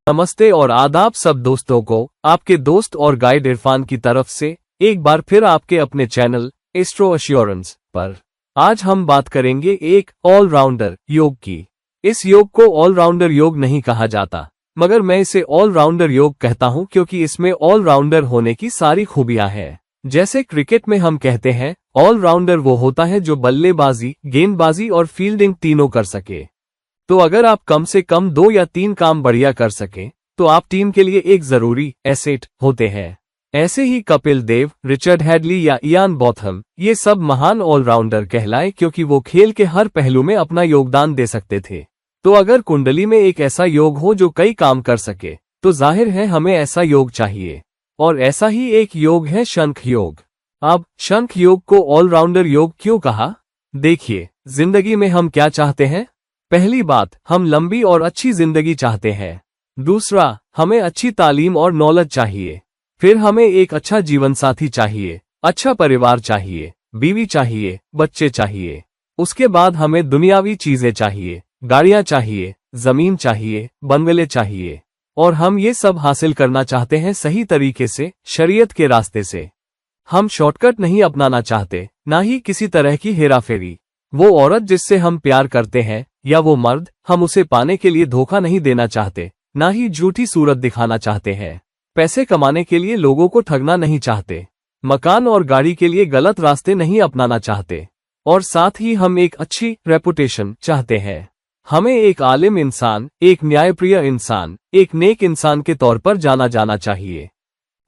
नमस्ते और आदाब सब दोस्तों को आपके दोस्त और गाइड इरफान की तरफ से एक बार फिर आपके अपने चैनल एस्ट्रो एश्योरेंस पर। आज हम बात करेंगे एक ऑलराउंडर योग की। इस योग को ऑलराउंडर योग नहीं कहा जाता, मगर मैं इसे ऑलराउंडर योग कहता हूं क्योंकि इसमें ऑलराउंडर होने की सारी खूबियां हैं। जैसे क्रिकेट में हम कहते हैं ऑलराउंडर वो होता है जो बल्लेबाजी, गेंदबाजी और फील्डिंग तीनों कर सके। तो अगर आप कम से कम 2 या 3 काम बढ़िया कर सके तो आप टीम के लिए एक जरूरी एसेट होते हैं। ऐसे ही कपिल देव, रिचर्ड हैडली या इयान बोथम, ये सब महान ऑलराउंडर कहलाए क्योंकि वो खेल के हर पहलू में अपना योगदान दे सकते थे। तो अगर कुंडली में एक ऐसा योग हो जो कई काम कर सके तो जाहिर है हमें ऐसा योग चाहिए, और ऐसा ही एक योग है शंख योग। अब शंख योग को ऑलराउंडर योग क्यों कहा? देखिए, जिंदगी में हम क्या चाहते हैं? पहली बात, हम लंबी और अच्छी जिंदगी चाहते हैं। दूसरा, हमें अच्छी तालीम और नॉलेज चाहिए। फिर हमें एक अच्छा जीवन साथी चाहिए, अच्छा परिवार चाहिए, बीवी चाहिए, बच्चे चाहिए। उसके बाद हमें दुनियावी चीजें चाहिए, गाड़ियां चाहिए, जमीन चाहिए, बंगले चाहिए। और हम ये सब हासिल करना चाहते हैं सही तरीके से, शरीयत के रास्ते से। हम शॉर्टकट नहीं अपनाना चाहते, ना ही किसी तरह की हेराफेरी। वो औरत जिससे हम प्यार करते हैं या वो मर्द, हम उसे पाने के लिए धोखा नहीं देना चाहते, ना ही झूठी सूरत दिखाना चाहते हैं। पैसे कमाने के लिए लोगों को ठगना नहीं चाहते, मकान और गाड़ी के लिए गलत रास्ते नहीं अपनाना चाहते, और साथ ही हम एक अच्छी रेपुटेशन चाहते हैं। हमें एक आलिम इंसान, एक न्यायप्रिय इंसान, एक नेक इंसान के तौर पर जाना जाना चाहिए।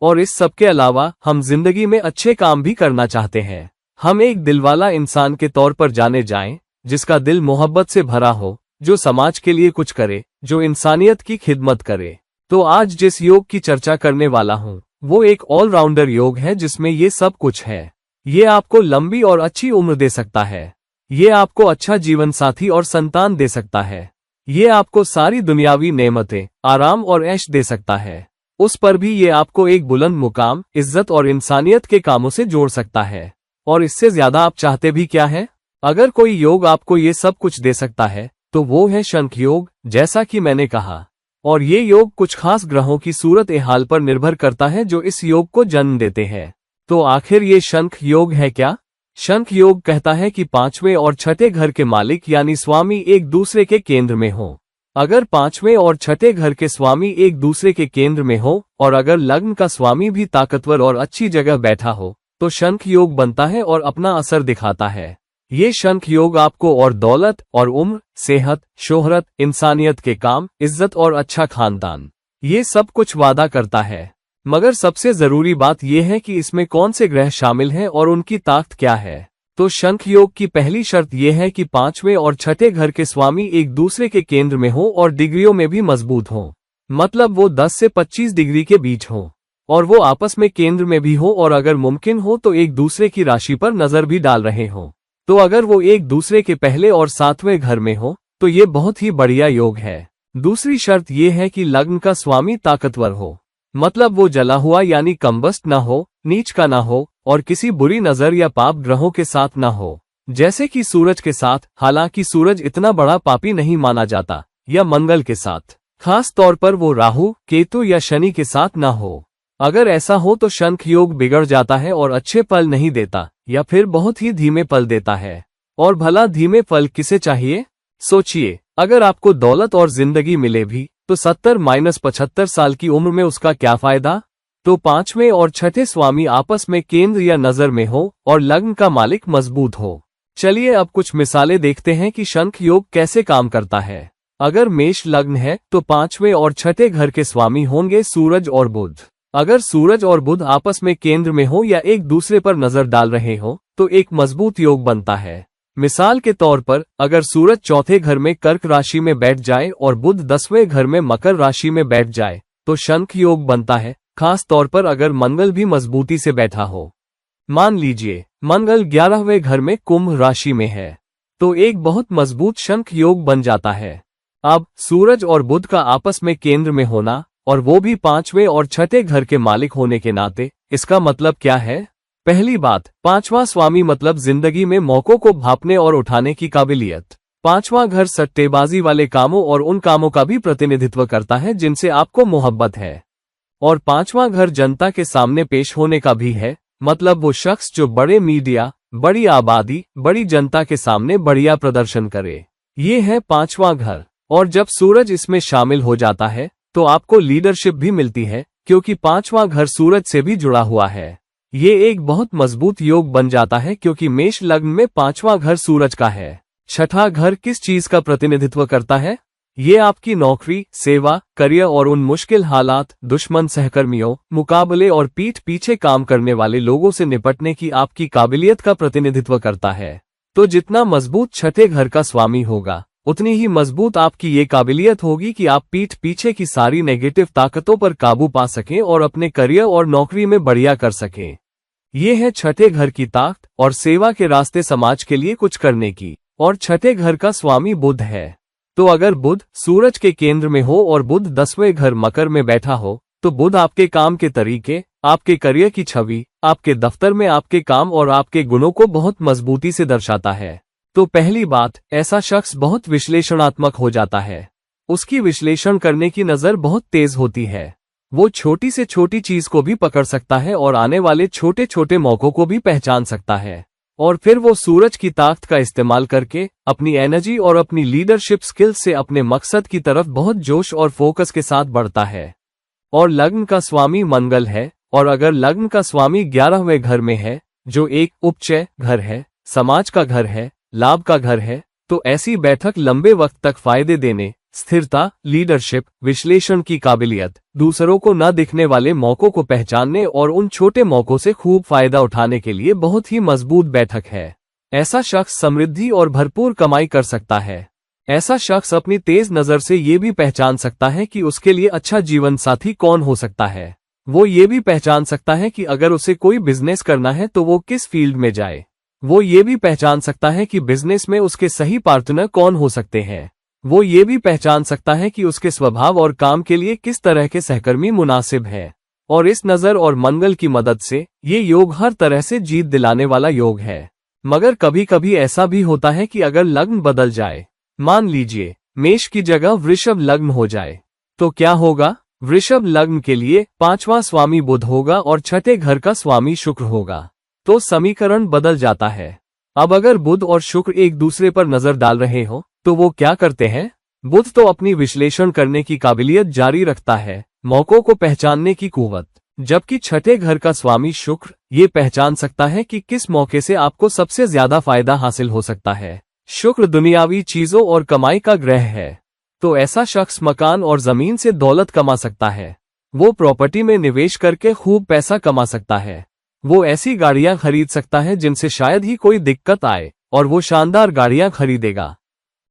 और इस सब के अलावा हम जिंदगी में अच्छे काम भी करना चाहते हैं। हम एक दिलवाला इंसान के तौर पर जाने जाएं, जिसका दिल मोहब्बत से भरा हो, जो समाज के लिए कुछ करे, जो इंसानियत की खिदमत करे। तो आज जिस योग की चर्चा करने वाला हूँ वो एक ऑलराउंडर योग है जिसमें ये सब कुछ है। ये आपको लंबी और अच्छी उम्र दे सकता है। ये आपको अच्छा जीवन साथी और संतान दे सकता है। ये आपको सारी दुनियावी नेमतें, आराम और ऐश दे सकता है। उस पर भी ये आपको एक बुलंद मुकाम, इज्जत और इंसानियत के कामों से जोड़ सकता है। और इससे ज्यादा आप चाहते भी क्या है? अगर कोई योग आपको ये सब कुछ दे सकता है तो वो है शंख योग, जैसा कि मैंने कहा। और ये योग कुछ खास ग्रहों की सूरत ए हाल पर निर्भर करता है जो इस योग को जन्म देते हैं। तो आखिर ये शंख योग है क्या? शंख योग कहता है कि 5वें और 6ठे घर के मालिक यानी स्वामी एक दूसरे के केंद्र में हो। अगर 5वें और 6ठे घर के स्वामी एक दूसरे के केंद्र में हो और अगर लग्न का स्वामी भी ताकतवर और अच्छी जगह बैठा हो तो शंख योग बनता है और अपना असर दिखाता है। ये शंख योग आपको और दौलत और उम्र, सेहत, शोहरत, इंसानियत के काम, इज्जत और अच्छा खानदान, ये सब कुछ वादा करता है। मगर सबसे जरूरी बात यह है कि इसमें कौन से ग्रह शामिल हैं और उनकी ताकत क्या है। तो शंख योग की पहली शर्त यह है कि 5वें और 6ठे घर के स्वामी एक दूसरे के केंद्र में हो और डिग्रियों में भी मजबूत हो। मतलब वो 10 से 25 डिग्री के बीच हो, और वो आपस में केंद्र में भी हो, और अगर मुमकिन हो तो एक दूसरे की राशि पर नजर भी डाल रहे हो। तो अगर वो एक दूसरे के पहले और 7वें घर में हो तो ये बहुत ही बढ़िया योग है। दूसरी शर्त ये है कि लग्न का स्वामी ताकतवर हो। मतलब वो जला हुआ यानी कम्बस्ट ना हो, नीच का ना हो, और किसी बुरी नजर या पाप ग्रहों के साथ ना हो, जैसे कि सूरज के साथ। हालांकि सूरज इतना बड़ा पापी नहीं माना जाता, या मंगल के साथ। खास तौर पर वो राहु, केतु या शनि के साथ ना हो। अगर ऐसा हो तो शंख योग बिगड़ जाता है और अच्छे फल नहीं देता, या फिर बहुत ही धीमे फल देता है। और भला धीमे फल किसे चाहिए? सोचिए, अगर आपको दौलत और जिंदगी मिले भी तो 70-75 साल की उम्र में उसका क्या फायदा? तो 5वें और 6ठे स्वामी आपस में केंद्र या नजर में हो और लग्न का मालिक मजबूत हो। चलिए अब कुछ मिसालें देखते हैं कि शंख योग कैसे काम करता है। अगर मेष लग्न है तो 5वें और 6ठे घर के स्वामी होंगे सूरज और बुध। अगर सूरज और बुध आपस में केंद्र में हो या एक दूसरे पर नजर डाल रहे हो तो एक मजबूत योग बनता है। मिसाल के तौर पर, अगर सूरज 4थे घर में कर्क राशि में बैठ जाए और बुध 10वें घर में मकर राशि में बैठ जाए तो शंख योग बनता है। खास तौर पर अगर मंगल भी मजबूती से बैठा हो। मान लीजिए मंगल 11वें घर में कुंभ राशि में है तो एक बहुत मजबूत शंख योग बन जाता है। अब सूरज और बुध का आपस में केंद्र में होना, और वो भी 5वें और 6ठे घर के मालिक होने के नाते, इसका मतलब क्या है? पहली बात, 5वां स्वामी मतलब जिंदगी में मौकों को भांपने और उठाने की काबिलियत। पांचवा घर सट्टेबाजी वाले कामों और उन कामों का भी प्रतिनिधित्व करता है जिनसे आपको मोहब्बत है। और पांचवा घर जनता के सामने पेश होने का भी है, मतलब वो शख्स जो बड़े मीडिया, बड़ी आबादी, बड़ी जनता के सामने बढ़िया प्रदर्शन करे। ये है पांचवा घर। और जब सूरज इसमें शामिल हो जाता है तो आपको लीडरशिप भी मिलती है, क्योंकि पांचवा घर सूरज से भी जुड़ा हुआ है। ये एक बहुत मजबूत योग बन जाता है क्योंकि मेष लग्न में पांचवा घर सूरज का है। छठा घर किस चीज का प्रतिनिधित्व करता है? ये आपकी नौकरी, सेवा, करियर और उन मुश्किल हालात, दुश्मन, सहकर्मियों, मुकाबले और पीठ पीछे काम करने वाले लोगों से निपटने की आपकी काबिलियत का प्रतिनिधित्व करता है। तो जितना मजबूत छठे घर का स्वामी होगा, उतनी ही मजबूत आपकी ये काबिलियत होगी कि आप पीठ पीछे की सारी नेगेटिव ताकतों पर काबू पा सकें और अपने करियर और नौकरी में बढ़िया कर सकें। ये है छठे घर की ताकत और सेवा के रास्ते समाज के लिए कुछ करने की। और छठे घर का स्वामी बुध है। तो अगर बुध सूरज के केंद्र में हो और बुध 10वें घर मकर में बैठा हो, तो बुध आपके काम के तरीके, आपके करियर की छवि, आपके दफ्तर में आपके काम और आपके गुणों को बहुत मजबूती से दर्शाता है। तो पहली बात, ऐसा शख्स बहुत विश्लेषणात्मक हो जाता है। उसकी विश्लेषण करने की नजर बहुत तेज होती है। वो छोटी से छोटी चीज को भी पकड़ सकता है और आने वाले छोटे छोटे मौकों को भी पहचान सकता है। और फिर वो सूरज की ताकत का इस्तेमाल करके अपनी एनर्जी और अपनी लीडरशिप स्किल्स से अपने मकसद की तरफ बहुत जोश और फोकस के साथ बढ़ता है। और लग्न का स्वामी मंगल है, और अगर लग्न का स्वामी 11वें घर में है, जो एक उपचय घर है, समाज का घर है, लाभ का घर है, तो ऐसी बैठक लंबे वक्त तक फायदे देने, स्थिरता, लीडरशिप, विश्लेषण की काबिलियत, दूसरों को न दिखने वाले मौकों को पहचानने और उन छोटे मौकों से खूब फायदा उठाने के लिए बहुत ही मजबूत बैठक है। ऐसा शख्स समृद्धि और भरपूर कमाई कर सकता है। ऐसा शख्स अपनी तेज नजर से ये भी पहचान सकता है कि उसके लिए अच्छा जीवन साथी कौन हो सकता है। वो ये भी पहचान सकता है कि अगर उसे कोई बिजनेस करना है तो वो किस फील्ड में जाए। वो ये भी पहचान सकता है कि बिजनेस में उसके सही पार्टनर कौन हो सकते हैं। वो ये भी पहचान सकता है कि उसके स्वभाव और काम के लिए किस तरह के सहकर्मी मुनासिब हैं। और इस नजर और मंगल की मदद से ये योग हर तरह से जीत दिलाने वाला योग है। मगर कभी कभी ऐसा भी होता है कि अगर लग्न बदल जाए, मान लीजिए मेष की जगह वृषभ लग्न हो जाए, तो क्या होगा? वृषभ लग्न के लिए पांचवा स्वामी बुध होगा और छठे घर का स्वामी शुक्र होगा। तो समीकरण बदल जाता है। अब अगर बुध और शुक्र एक दूसरे पर नजर डाल रहे हो, तो वो क्या करते हैं? बुध तो अपनी विश्लेषण करने की काबिलियत जारी रखता है, मौकों को पहचानने की कुव्वत, जबकि छठे घर का स्वामी शुक्र ये पहचान सकता है कि किस मौके से आपको सबसे ज्यादा फायदा हासिल हो सकता है। शुक्र दुनियावी चीजों और कमाई का ग्रह है। तो ऐसा शख्स मकान और जमीन से दौलत कमा सकता है। वो प्रॉपर्टी में निवेश करके खूब पैसा कमा सकता है। वो ऐसी गाड़ियां खरीद सकता है जिनसे शायद ही कोई दिक्कत आए, और वो शानदार गाड़ियां खरीदेगा।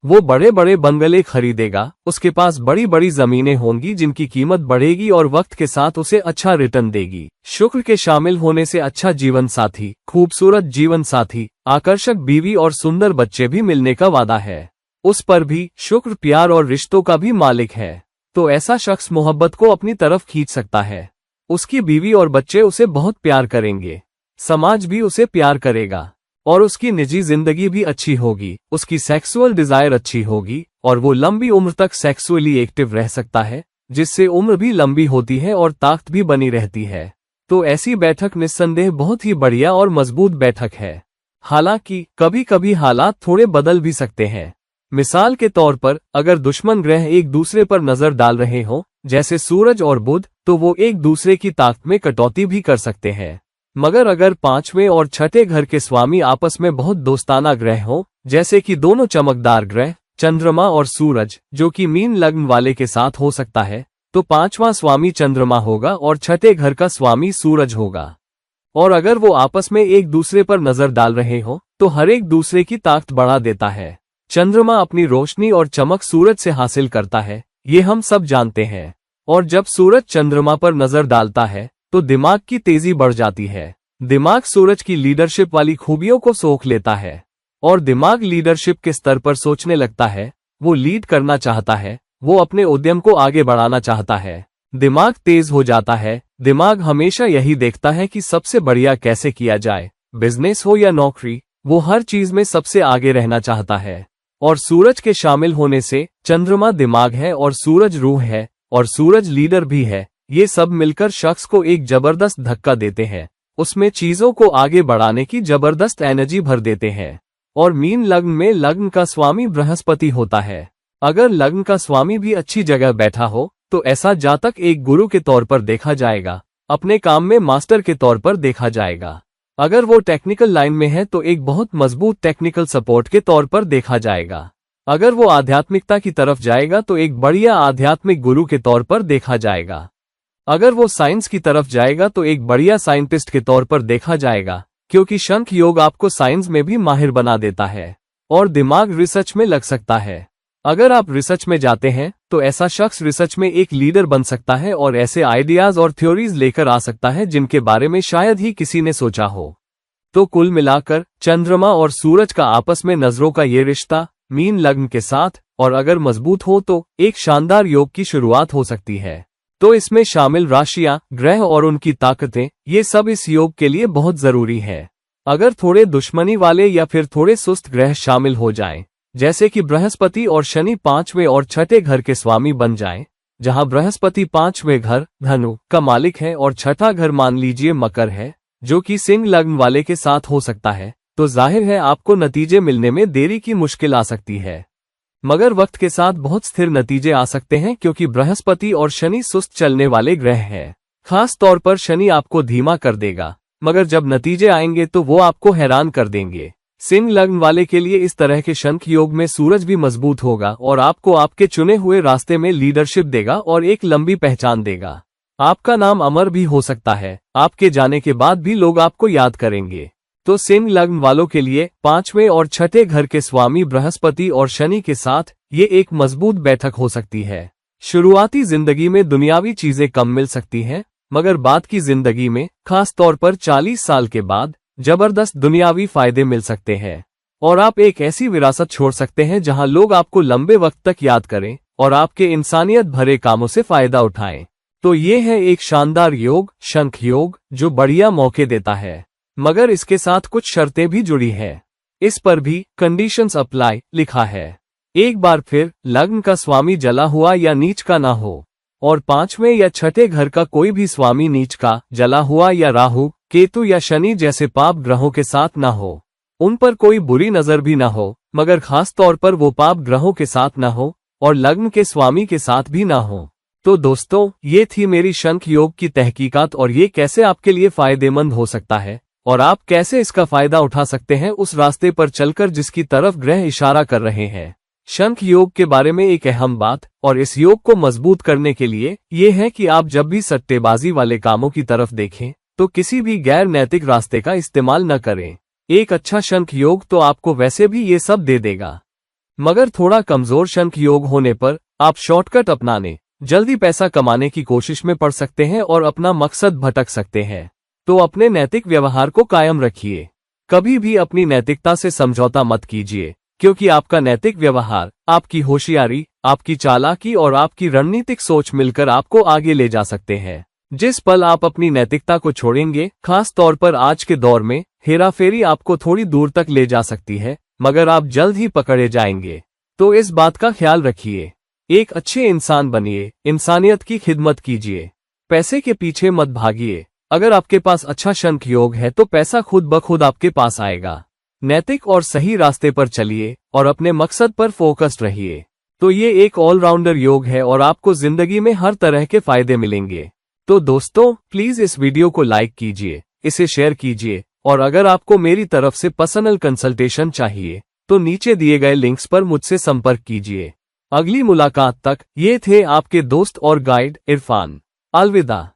वो बड़े बड़े बंगले खरीदेगा। उसके पास बड़ी बड़ी जमीनें होंगी जिनकी कीमत बढ़ेगी और वक्त के साथ उसे अच्छा रिटर्न देगी। शुक्र के शामिल होने से अच्छा जीवन साथी, खूबसूरत जीवन साथी, आकर्षक बीवी और सुंदर बच्चे भी मिलने का वादा है। उस पर भी शुक्र प्यार और रिश्तों का भी मालिक है। तो ऐसा शख्स मोहब्बत को अपनी तरफ खींच सकता है। उसकी बीवी और बच्चे उसे बहुत प्यार करेंगे। समाज भी उसे प्यार करेगा और उसकी निजी जिंदगी भी अच्छी होगी। उसकी सेक्सुअल डिजायर अच्छी होगी और वो लंबी उम्र तक सेक्सुअली एक्टिव रह सकता है, जिससे उम्र भी लंबी होती है और ताकत भी बनी रहती है। तो ऐसी बैठक निस्संदेह बहुत ही बढ़िया और मजबूत बैठक है। हालांकि कभी कभी हालात थोड़े बदल भी सकते हैं। मिसाल के तौर पर अगर दुश्मन ग्रह एक दूसरे पर नजर डाल रहे हों, जैसे सूरज और बुध, तो वो एक दूसरे की ताकत में कटौती भी कर सकते हैं। मगर अगर पांचवें और छठे घर के स्वामी आपस में बहुत दोस्ताना ग्रह हों, जैसे कि दोनों चमकदार ग्रह चंद्रमा और सूरज, जो कि मीन लग्न वाले के साथ हो सकता है, तो पांचवां स्वामी चंद्रमा होगा और छठे घर का स्वामी सूरज होगा। और अगर वो आपस में एक दूसरे पर नजर डाल रहे हों, तो हर एक दूसरे की ताकत बढ़ा देता है। चंद्रमा अपनी रोशनी और चमक सूरज से हासिल करता है, ये हम सब जानते हैं। और जब सूरज चंद्रमा पर नजर डालता है तो दिमाग की तेजी बढ़ जाती है। दिमाग सूरज की लीडरशिप वाली खूबियों को सोख लेता है और दिमाग लीडरशिप के स्तर पर सोचने लगता है। वो लीड करना चाहता है, वो अपने उद्यम को आगे बढ़ाना चाहता है। दिमाग तेज हो जाता है। दिमाग हमेशा यही देखता है कि सबसे बढ़िया कैसे किया जाए। बिजनेस हो या नौकरी, वो हर चीज में सबसे आगे रहना चाहता है। और सूरज के शामिल होने से चंद्रमा दिमाग है और सूरज रूह है और सूरज लीडर भी है। ये सब मिलकर शख्स को एक जबरदस्त धक्का देते हैं, उसमें चीजों को आगे बढ़ाने की जबरदस्त एनर्जी भर देते हैं। और मीन लग्न में लग्न का स्वामी बृहस्पति होता है। अगर लग्न का स्वामी भी अच्छी जगह बैठा हो तो ऐसा जातक एक गुरु के तौर पर देखा जाएगा, अपने काम में मास्टर के तौर पर देखा जाएगा। अगर वो टेक्निकल लाइन में है तो एक बहुत मजबूत टेक्निकल सपोर्ट के तौर पर देखा जाएगा। अगर वो आध्यात्मिकता की तरफ जाएगा तो एक बढ़िया आध्यात्मिक गुरु के तौर पर देखा जाएगा। अगर वो साइंस की तरफ जाएगा तो एक बढ़िया साइंटिस्ट के तौर पर देखा जाएगा, क्योंकि शंख योग आपको साइंस में भी माहिर बना देता है और दिमाग रिसर्च में लग सकता है। अगर आप रिसर्च में जाते हैं तो ऐसा शख्स रिसर्च में एक लीडर बन सकता है और ऐसे आइडियाज और थ्योरीज लेकर आ सकता है जिनके बारे में शायद ही किसी ने सोचा हो। तो कुल मिलाकर चंद्रमा और सूरज का आपस में नजरों का ये रिश्ता मीन लग्न के साथ और अगर मजबूत हो तो एक शानदार योग की शुरुआत हो सकती है। तो इसमें शामिल राशियां, ग्रह और उनकी ताकतें, ये सब इस योग के लिए बहुत जरूरी है। अगर थोड़े दुश्मनी वाले या फिर थोड़े सुस्त ग्रह शामिल हो जाएं, जैसे कि बृहस्पति और शनि 5वें और 6ठे घर के स्वामी बन जाएं, जहां बृहस्पति 5वें घर धनु का मालिक है और 6ठा घर मान लीजिए मकर है, जो कि सिंह लग्न वाले के साथ हो सकता है, तो जाहिर है आपको नतीजे मिलने में देरी की मुश्किल आ सकती है। मगर वक्त के साथ बहुत स्थिर नतीजे आ सकते हैं, क्योंकि बृहस्पति और शनि सुस्त चलने वाले ग्रह हैं। खास तौर पर शनि आपको धीमा कर देगा, मगर जब नतीजे आएंगे तो वो आपको हैरान कर देंगे। सिंह लग्न वाले के लिए इस तरह के शंख योग में सूरज भी मजबूत होगा और आपको आपके चुने हुए रास्ते में लीडरशिप देगा और एक लंबी पहचान देगा। आपका नाम अमर भी हो सकता है, आपके जाने के बाद भी लोग आपको याद करेंगे। तो सिंह लग्न वालों के लिए 5वें और 6ठे घर के स्वामी बृहस्पति और शनि के साथ ये एक मजबूत बैठक हो सकती है। शुरुआती जिंदगी में दुनियावी चीजें कम मिल सकती हैं, मगर बाद की जिंदगी में, खास तौर पर 40 साल के बाद, जबरदस्त दुनियावी फायदे मिल सकते हैं और आप एक ऐसी विरासत छोड़ सकते हैं जहां लोग आपको लंबे वक्त तक याद करें और आपके इंसानियत भरे कामों से फायदा उठाएं। तो ये है एक शानदार योग, शंख योग, जो बढ़िया मौके देता है, मगर इसके साथ कुछ शर्तें भी जुड़ी है। इस पर भी कंडीशंस अप्लाई लिखा है। एक बार फिर लग्न का स्वामी जला हुआ या नीच का ना हो और 5वें या 6ठे घर का कोई भी स्वामी नीच का, जला हुआ या राहु, केतु या शनि जैसे पाप ग्रहों के साथ ना हो। उन पर कोई बुरी नजर भी ना हो, मगर खास तौर पर वो पाप ग्रहों के साथ ना हो और लग्न के स्वामी के साथ भी ना हो। तो दोस्तों, ये थी मेरी शंख योग की तहकीकात और ये कैसे आपके लिए फायदेमंद हो सकता है और आप कैसे इसका फायदा उठा सकते हैं उस रास्ते पर चलकर जिसकी तरफ ग्रह इशारा कर रहे हैं। शंख योग के बारे में एक अहम बात और इस योग को मजबूत करने के लिए ये है कि आप जब भी सट्टेबाजी वाले कामों की तरफ देखें तो किसी भी गैर नैतिक रास्ते का इस्तेमाल न करें। एक अच्छा शंख योग तो आपको वैसे भी ये सब दे देगा, मगर थोड़ा कमजोर शंख योग होने पर आप शॉर्टकट अपनाने, जल्दी पैसा कमाने की कोशिश में पड़ सकते हैं और अपना मकसद भटक सकते हैं। तो अपने नैतिक व्यवहार को कायम रखिए। कभी भी अपनी नैतिकता से समझौता मत कीजिए, क्योंकि आपका नैतिक व्यवहार, आपकी होशियारी, आपकी चालाकी और आपकी रणनीतिक सोच मिलकर आपको आगे ले जा सकते हैं। जिस पल आप अपनी नैतिकता को छोड़ेंगे, खास तौर पर आज के दौर में, हेराफेरी आपको थोड़ी दूर तक ले जा सकती है, मगर आप जल्द ही पकड़े जाएंगे। तो इस बात का ख्याल रखिए। एक अच्छे इंसान बनिए, इंसानियत की खिदमत कीजिए, पैसे के पीछे मत भागिए। अगर आपके पास अच्छा शंख योग है तो पैसा खुद ब खुद आपके पास आएगा। नैतिक और सही रास्ते पर चलिए और अपने मकसद पर फोकस्ड रहिए। तो ये एक ऑलराउंडर योग है और आपको जिंदगी में हर तरह के फायदे मिलेंगे। तो दोस्तों, प्लीज इस वीडियो को लाइक कीजिए, इसे शेयर कीजिए और अगर आपको मेरी तरफ से पर्सनल कंसल्टेशन चाहिए तो नीचे दिए गए लिंक्स पर मुझसे संपर्क कीजिए। अगली मुलाकात तक ये थे आपके दोस्त और गाइड इरफान। अलविदा।